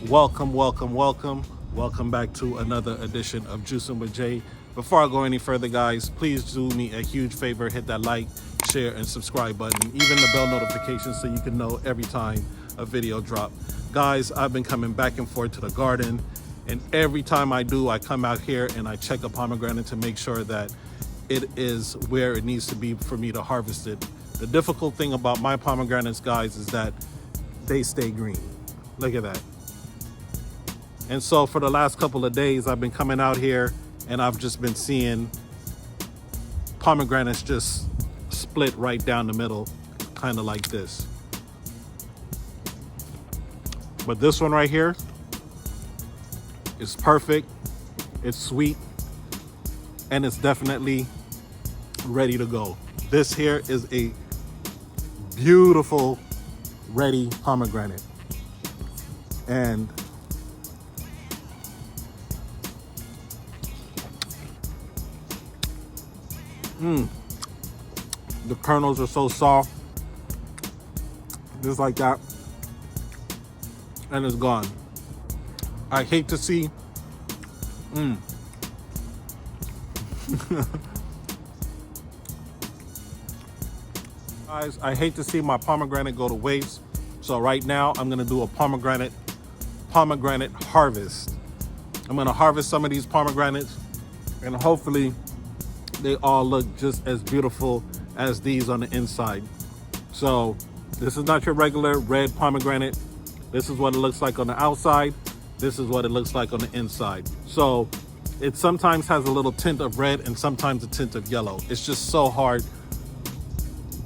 Welcome back to another edition of Juicing with Jay. Before I go any further, guys, please do me a huge favor. Hit that like, share, and subscribe button. Even the bell notification so you can know every time a video drop. Guys, I've been coming back and forth to the garden. And every time I do, I come out here and I check a pomegranate to make sure that it is where it needs to be for me to harvest it. The difficult thing about my pomegranates, guys, is that they stay green. Look at that. And so for the last couple of days, I've been coming out here and I've just been seeing pomegranates just split right down the middle, kind of like this. But this one right here is perfect. It's sweet and it's definitely ready to go. This here is a beautiful, ready pomegranate. And the kernels are so soft, just like that, and it's gone. I hate to see guys, I hate to see my pomegranate go to waste. So right now I'm gonna do a pomegranate harvest. I'm gonna harvest some of these pomegranates and hopefully they all look just as beautiful as these on the inside. So this is not your regular red pomegranate. This is what it looks like on the outside. This is what it looks like on the inside. So it sometimes has a little tint of red and sometimes a tint of yellow. It's just so hard.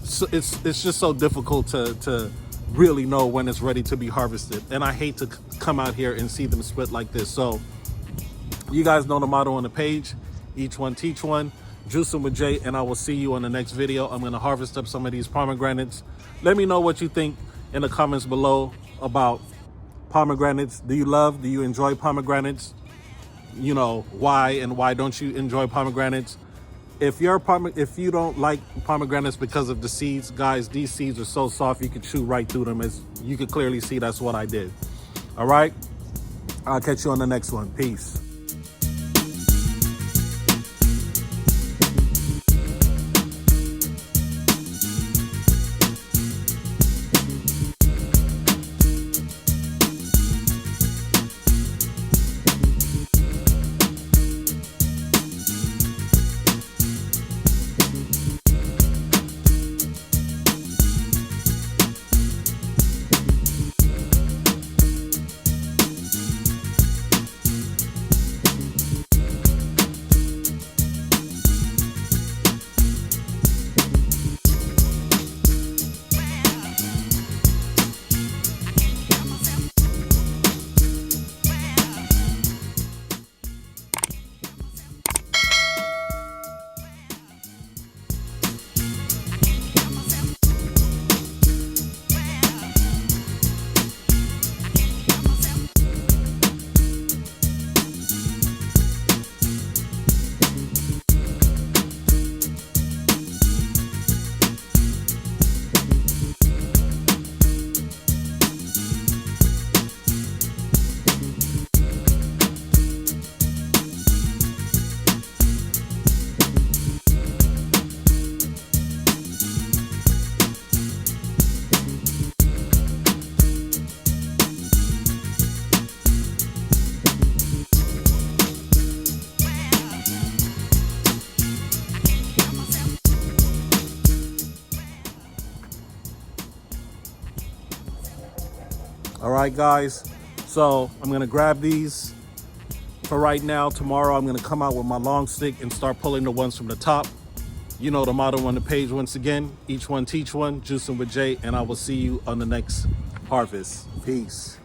So it's just so difficult to really know when it's ready to be harvested. And I hate to come out here and see them split like this. So you guys know the motto on the page, each one teach one. Juicing with Jay, and I will see you on the next video. I'm going to harvest up some of these pomegranates. Let me know what you think in the comments below about pomegranates. Do you enjoy pomegranates? You know, why and why don't you enjoy pomegranates? If you don't like pomegranates because of the seeds, guys, these seeds are so soft you can chew right through them. As you can clearly see, that's what I did. All right, I'll catch you on the next one. Peace. All right, guys, so I'm gonna grab these for right now. Tomorrow I'm gonna come out with my long stick and start pulling the ones from the top. You know the motto on the page once again, each one teach one, juicing with Jay, and I will see you on the next harvest. Peace.